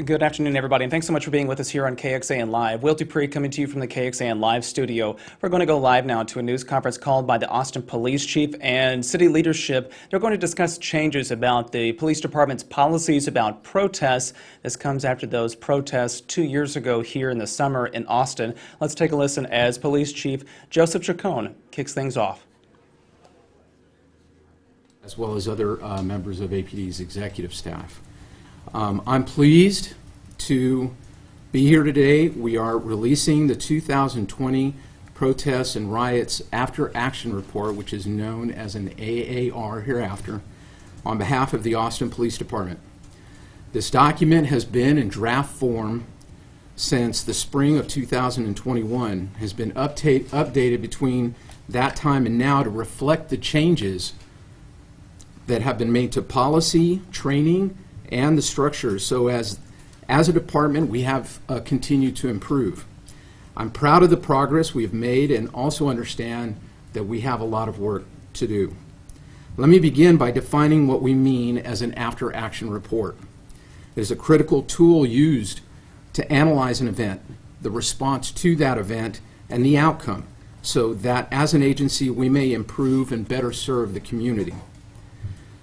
Good afternoon, everybody, and thanks so much for being with us here on KXAN Live. Will Dupree coming to you from the KXAN Live studio. We're going to go live now to a news conference called by the Austin Police Chief and city leadership. They're going to discuss changes about the police department's policies about protests. This comes after those protests 2 years ago here in the summer in Austin. Let's take a listen as Police Chief Joseph Chacon kicks things off. As well as other members of APD's executive staff. I'm pleased to be here today. We are releasing the 2020 Protests and Riots After Action Report, which is known as an AAR hereafter, on behalf of the Austin Police Department. This document has been in draft form since the spring of 2021, has been updated between that time and now to reflect the changes that have been made to policy, training, and the structure, so as a department we have continued to improve. I'm proud of the progress we have made and also understand that we have a lot of work to do. Let me begin by defining what we mean as an after-action report. It is a critical tool used to analyze an event, the response to that event, and the outcome, so that as an agency we may improve and better serve the community.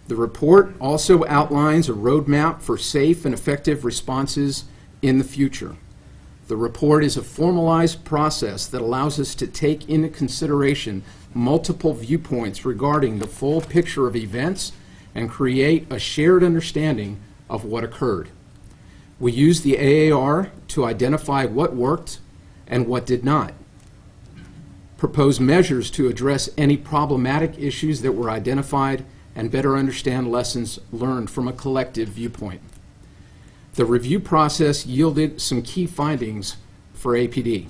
The report also outlines a roadmap for safe and effective responses in the future. The report is a formalized process that allows us to take into consideration multiple viewpoints regarding the full picture of events and create a shared understanding of what occurred. We use the AAR to identify what worked and what did not, propose measures to address any problematic issues that were identified, and better understand lessons learned from a collective viewpoint. The review process yielded some key findings for APD.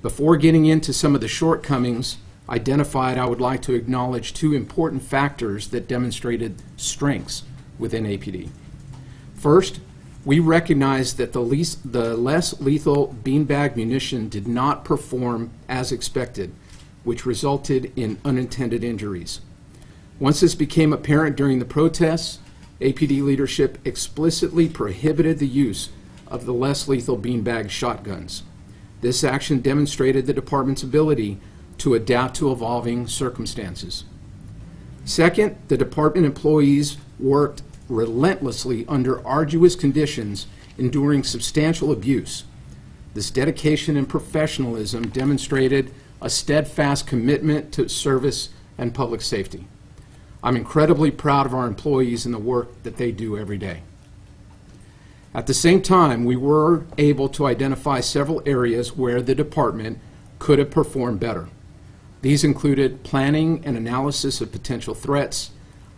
Before getting into some of the shortcomings identified, I would like to acknowledge two important factors that demonstrated strengths within APD. First, we recognized that the less lethal beanbag munition did not perform as expected, which resulted in unintended injuries. Once this became apparent during the protests, APD leadership explicitly prohibited the use of the less lethal beanbag shotguns. This action demonstrated the department's ability to adapt to evolving circumstances. Second, the department employees worked relentlessly under arduous conditions, enduring substantial abuse. This dedication and professionalism demonstrated a steadfast commitment to service and public safety. I'm incredibly proud of our employees and the work that they do every day. At the same time, we were able to identify several areas where the department could have performed better. These included planning and analysis of potential threats,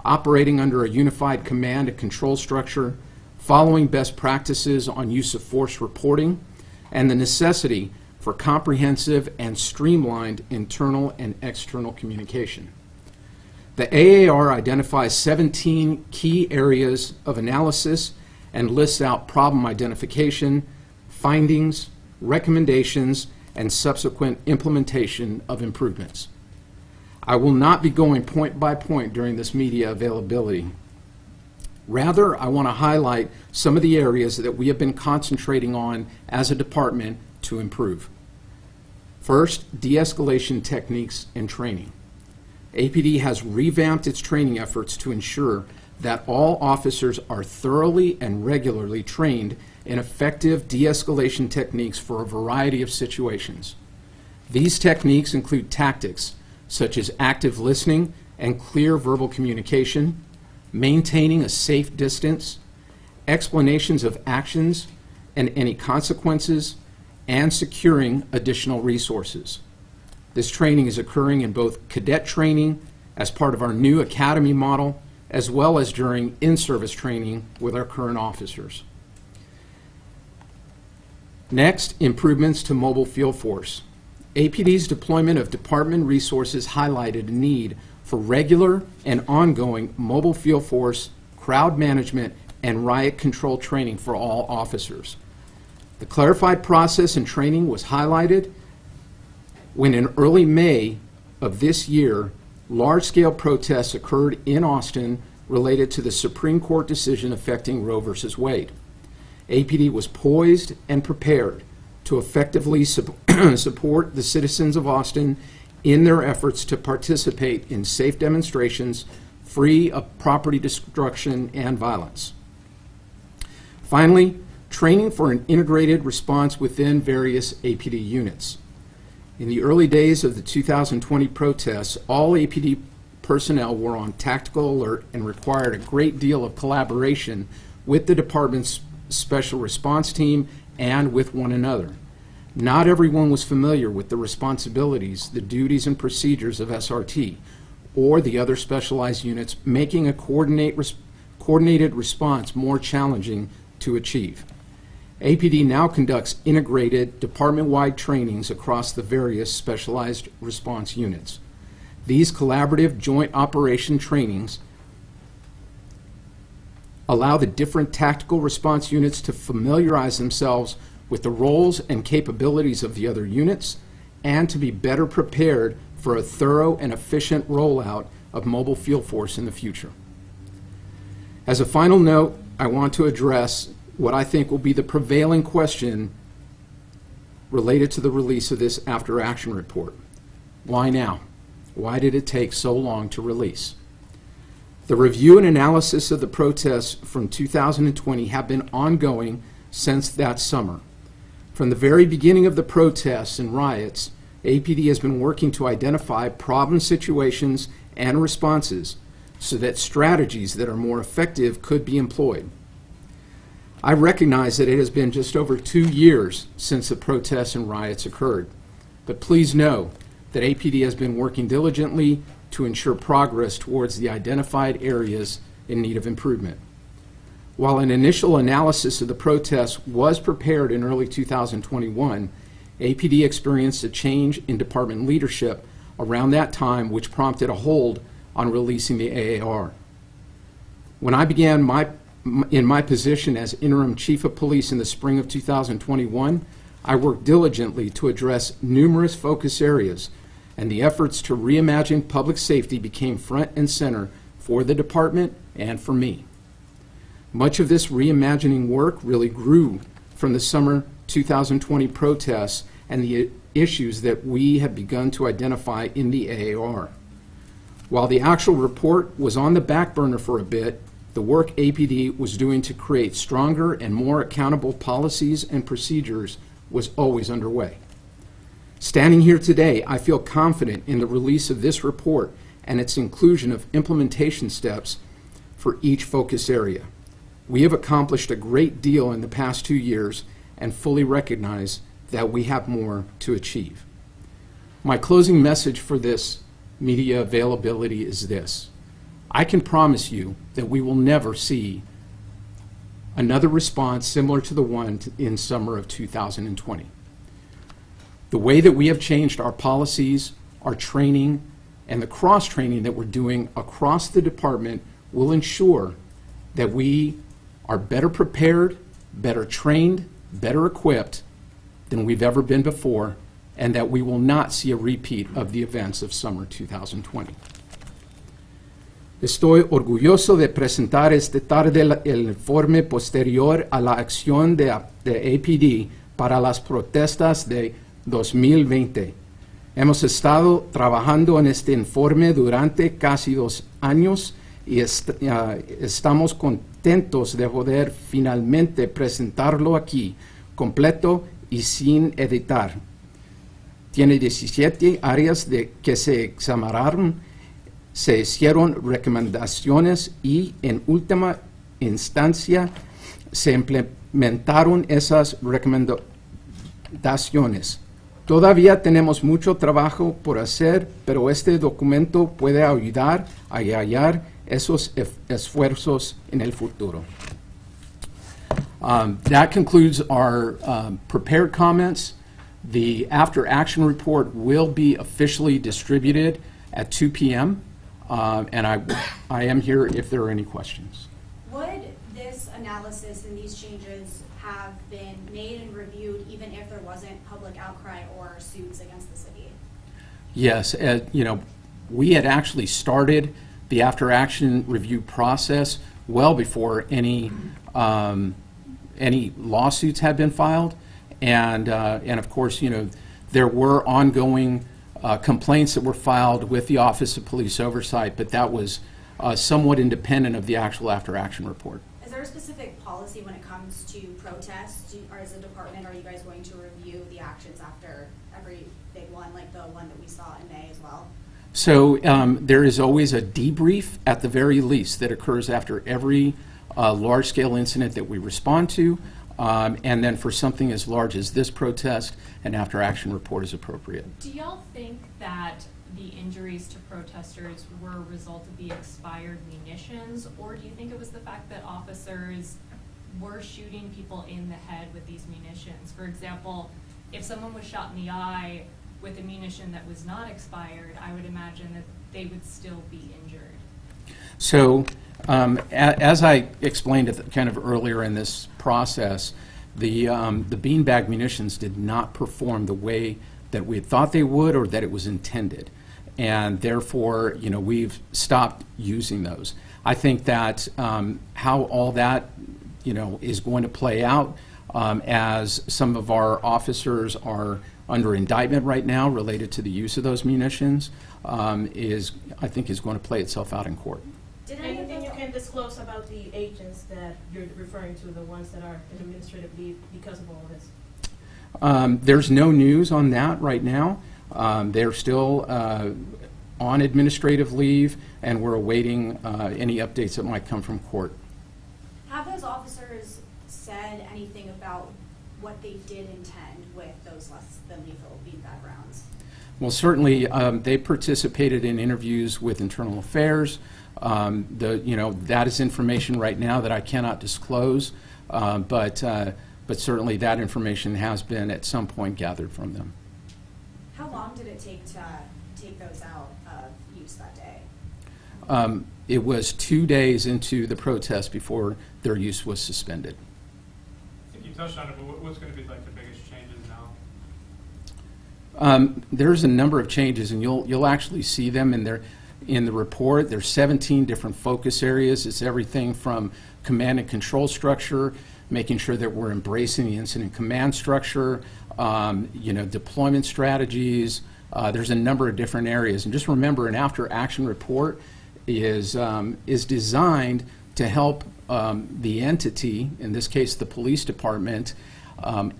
operating under a unified command and control structure, following best practices on use of force reporting, and the necessity for comprehensive and streamlined internal and external communication. The AAR identifies 17 key areas of analysis and lists out problem identification, findings, recommendations, and subsequent implementation of improvements. I will not be going point by point during this media availability. Rather, I want to highlight some of the areas that we have been concentrating on as a department to improve. First, de-escalation techniques and training. APD has revamped its training efforts to ensure that all officers are thoroughly and regularly trained in effective de-escalation techniques for a variety of situations. These techniques include tactics such as active listening and clear verbal communication, maintaining a safe distance, explanations of actions and any consequences, and securing additional resources. This training is occurring in both cadet training as part of our new academy model, as well as during in-service training with our current officers. Next, improvements to mobile field force. APD's deployment of department resources highlighted a need for regular and ongoing mobile field force, crowd management, and riot control training for all officers. The clarified process and training was highlighted when in early May of this year, large-scale protests occurred in Austin related to the Supreme Court decision affecting Roe v. Wade. APD was poised and prepared to effectively support the citizens of Austin in their efforts to participate in safe demonstrations free of property destruction and violence. Finally, training for an integrated response within various APD units. In the early days of the 2020 protests, all APD personnel were on tactical alert and required a great deal of collaboration with the department's special response team and with one another. Not everyone was familiar with the responsibilities, the duties, and procedures of SRT or the other specialized units, making a coordinated response more challenging to achieve. APD now conducts integrated department-wide trainings across the various specialized response units. These collaborative joint operation trainings allow the different tactical response units to familiarize themselves with the roles and capabilities of the other units and to be better prepared for a thorough and efficient rollout of mobile field force in the future. As a final note, I want to address what I think will be the prevailing question related to the release of this after-action report. Why now? Why did it take so long to release? The review and analysis of the protests from 2020 have been ongoing since that summer. From the very beginning of the protests and riots, APD has been working to identify problem situations and responses so that strategies that are more effective could be employed. I recognize that it has been just over 2 years since the protests and riots occurred, but please know that APD has been working diligently to ensure progress towards the identified areas in need of improvement. While an initial analysis of the protests was prepared in early 2021, APD experienced a change in department leadership around that time, which prompted a hold on releasing the AAR. When I began in my position as interim chief of police in the spring of 2021, I worked diligently to address numerous focus areas, and the efforts to reimagine public safety became front and center for the department and for me. Much of this reimagining work really grew from the summer 2020 protests and the issues that we had begun to identify in the AAR. While the actual report was on the back burner for a bit, the work APD was doing to create stronger and more accountable policies and procedures was always underway. Standing here today, I feel confident in the release of this report and its inclusion of implementation steps for each focus area. We have accomplished a great deal in the past 2 years and fully recognize that we have more to achieve. My closing message for this media availability is this. I can promise you that we will never see another response similar to the one in summer of 2020. The way that we have changed our policies, our training, and the cross-training that we're doing across the department will ensure that we are better prepared, better trained, better equipped than we've ever been before, and that we will not see a repeat of the events of summer 2020. Estoy orgulloso de presentar esta tarde el informe posterior a la acción de APD para las protestas de 2020. Hemos estado trabajando en este informe durante casi 2 años y estamos contentos de poder finalmente presentarlo aquí, completo y sin editar. Tiene 17 áreas que se examinaron, se hicieron recomendaciones y, en última instancia, se implementaron esas recomendaciones. Todavía tenemos mucho trabajo por hacer, pero este documento puede ayudar a hallar esos esfuerzos en el futuro. That concludes our prepared comments. The after-action report will be officially distributed at 2 p.m. And I am here if there are any questions. Would this analysis and these changes have been made and reviewed even if there wasn't public outcry or suits against the city? Yes, we had actually started the after-action review process well before any any lawsuits had been filed, and of course, there were ongoing complaints that were filed with the Office of Police Oversight, but that was somewhat independent of the actual after-action report. Is there a specific policy when it comes to protests? Or as a department, are you guys going to review the actions after every big one, like the one that we saw in May as well? So there is always a debrief at the very least that occurs after every large-scale incident that we respond to, and then for something as large as this protest, an after-action report is appropriate. Do y'all think that the injuries to protesters were a result of the expired munitions, or do you think it was the fact that officers were shooting people in the head with these munitions? For example, if someone was shot in the eye with a munition that was not expired, I would imagine that they would still be injured. So as I explained kind of earlier in this process, the beanbag munitions did not perform the way that we had thought they would or that it was intended. And therefore, we've stopped using those. I think that how all that, is going to play out as some of our officers are under indictment right now related to the use of those munitions I think is going to play itself out in court. Anything you can disclose about the agents that you're referring to, the ones that are in administrative leave because of all this? There's no news on that right now. They're still on administrative leave, and we're awaiting any updates that might come from court. Have those officers said anything about what they did intend with those less than lethal beanbag rounds? Well, certainly they participated in interviews with Internal Affairs. That is information right now that I cannot disclose, but certainly that information has been at some point gathered from them. How long did it take to take those out of use that day? It was 2 days into the protest before their use was suspended. I think you touched on it, but what's going to be like the biggest changes now? There's a number of changes, and you'll actually see them in the report. There's 17 different focus areas. It's everything from command and control structure, making sure that we're embracing the incident command structure, deployment strategies. There's a number of different areas. And just remember, an after-action report is designed to help the entity, in this case the police department,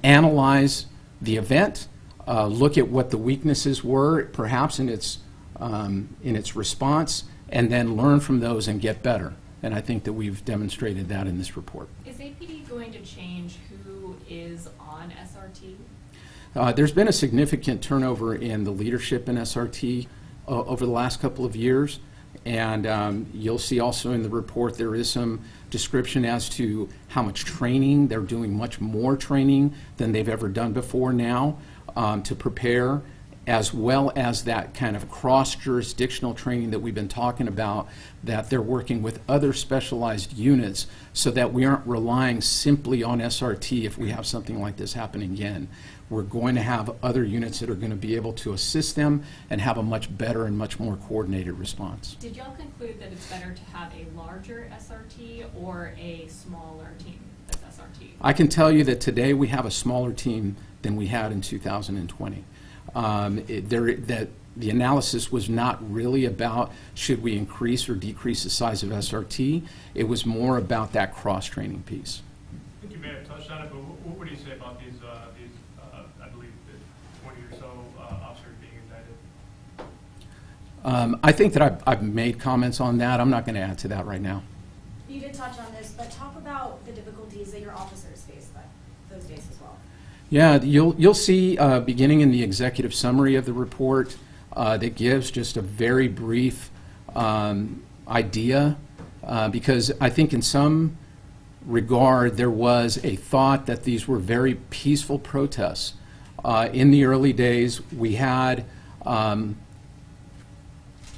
analyze the event, look at what the weaknesses were, perhaps in its response, and then learn from those and get better. And I think that we've demonstrated that in this report. Is APD going to change who is on SRT? There's been a significant turnover in the leadership in SRT over the last couple of years, and you'll see also in the report there is some description as to how much training. They're doing much more training than they've ever done before now to prepare, as well as that kind of cross-jurisdictional training that we've been talking about, that they're working with other specialized units so that we aren't relying simply on SRT if we have something like this happen again. We're going to have other units that are going to be able to assist them and have a much better and much more coordinated response. Did y'all conclude that it's better to have a larger SRT or a smaller team that's SRT? I can tell you that today we have a smaller team than we had in 2020. The analysis was not really about should we increase or decrease the size of SRT. It was more about that cross-training piece. I think you may have touched on it, but what do you say about these I believe, 20 or so officers being indicted? I think that I've made comments on that. I'm not going to add to that right now. You did touch on this, but talk about the difficulties that your officers faced those days as well. Yeah, you'll see beginning in the executive summary of the report that gives just a very brief idea because I think in some regard there was a thought that these were very peaceful protests. In the early days we had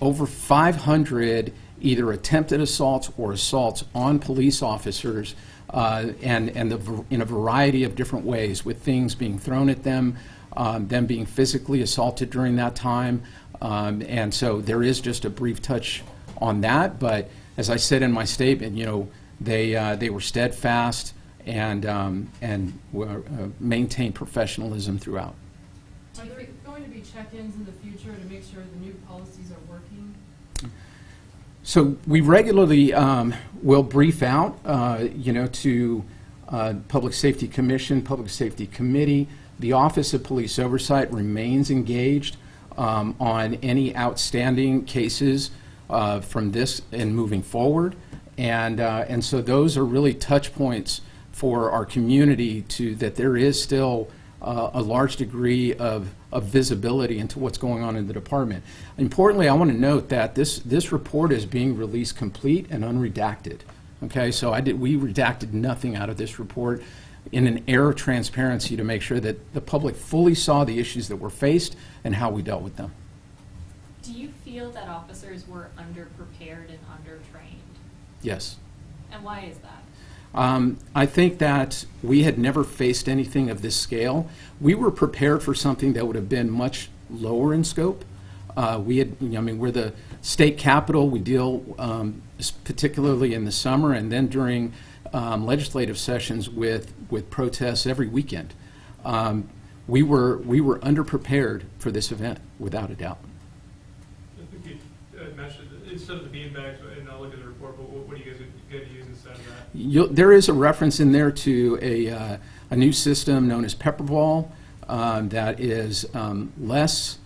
over 500 either attempted assaults or assaults on police officers in a variety of different ways, with things being thrown at them, them being physically assaulted during that time. And so there is just a brief touch on that. But as I said in my statement, they were steadfast. and maintain professionalism throughout. Are there going to be check-ins in the future to make sure the new policies are working? So we regularly will brief out, to Public Safety Commission, Public Safety Committee. The Office of Police Oversight remains engaged on any outstanding cases from this and moving forward, and so those are really touch points for our community that there is still a large degree of visibility into what's going on in the department. Importantly, I want to note that this report is being released complete and unredacted. Okay, so we redacted nothing out of this report in an air of transparency to make sure that the public fully saw the issues that were faced and how we dealt with them. Do you feel that officers were underprepared and undertrained? Yes. And why is that? I think that we had never faced anything of this scale. We were prepared for something that would have been much lower in scope. We're the state capital. We deal particularly in the summer and then during legislative sessions with protests every weekend. We were underprepared for this event, without a doubt. I think you mentioned, instead of the beanbags, and I'll look at the report, but what do you guys going to use instead of that? There is a reference in there to a new system known as Pepperball that is less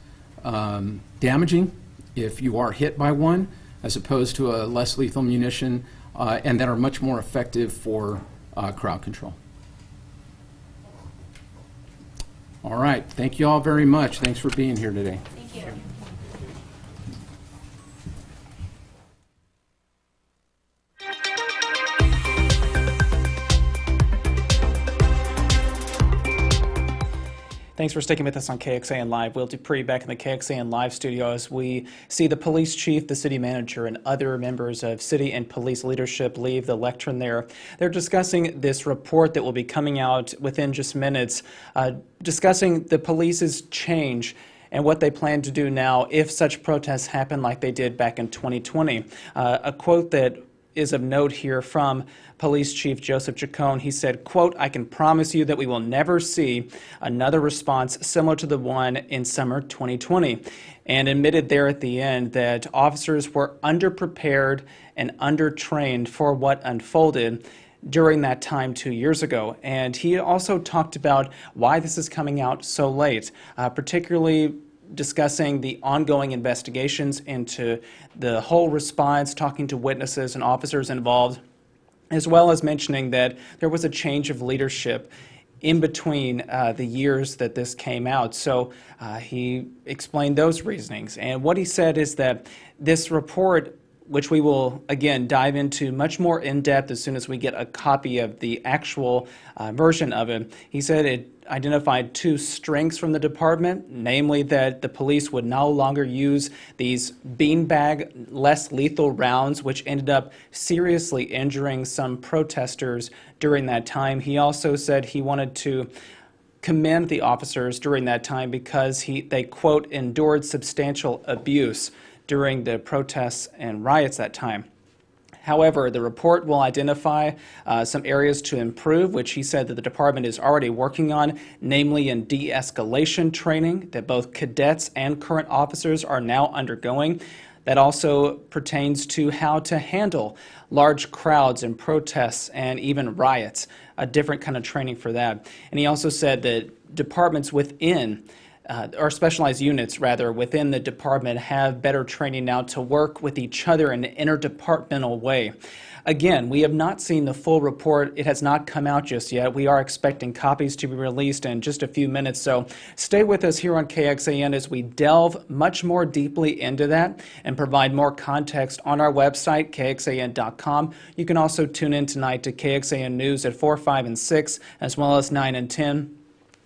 damaging if you are hit by one, as opposed to a less lethal munition, and that are much more effective for crowd control. All right, thank you all very much. Thanks for being here today. Thank you. Thanks for sticking with us on KXAN Live. Will Dupree back in the KXAN Live studio as we see the police chief, the city manager, and other members of city and police leadership leave the lectern there. They're discussing this report that will be coming out within just minutes, discussing the police's change and what they plan to do now if such protests happen like they did back in 2020. A quote that is of note here from Police Chief Joseph Chacon. He said, quote, "I can promise you that we will never see another response similar to the one in summer 2020." And admitted there at the end that officers were underprepared and undertrained for what unfolded during that time 2 years ago. And he also talked about why this is coming out so late, particularly discussing the ongoing investigations into the whole response, talking to witnesses and officers involved, as well as mentioning that there was a change of leadership in between the years that this came out. So he explained those reasonings. And what he said is that this report, which we will, again, dive into much more in depth as soon as we get a copy of the actual version of it. He said it identified two strengths from the department, namely that the police would no longer use these beanbag, less lethal rounds, which ended up seriously injuring some protesters during that time. He also said he wanted to commend the officers during that time because they, quote, endured substantial abuse during the protests and riots that time. However, the report will identify some areas to improve, which he said that the department is already working on, namely in de-escalation training that both cadets and current officers are now undergoing. That also pertains to how to handle large crowds and protests and even riots, a different kind of training for that. And he also said that departments within or specialized units, rather, within the department have better training now to work with each other in an interdepartmental way. Again, we have not seen the full report. It has not come out just yet. We are expecting copies to be released in just a few minutes, so stay with us here on KXAN as we delve much more deeply into that and provide more context on our website, kxan.com. You can also tune in tonight to KXAN News at 4, 5, and 6, as well as 9 and 10.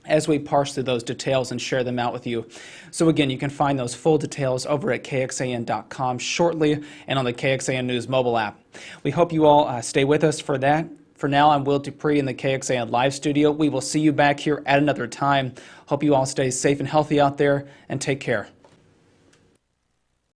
As we parse through those details and share them out with you. So again, you can find those full details over at kxan.com shortly and on the KXAN News mobile app. We hope you all stay with us for that. For now, I'm Will Dupree in the KXAN Live studio. We will see you back here at another time. Hope you all stay safe and healthy out there, and take care.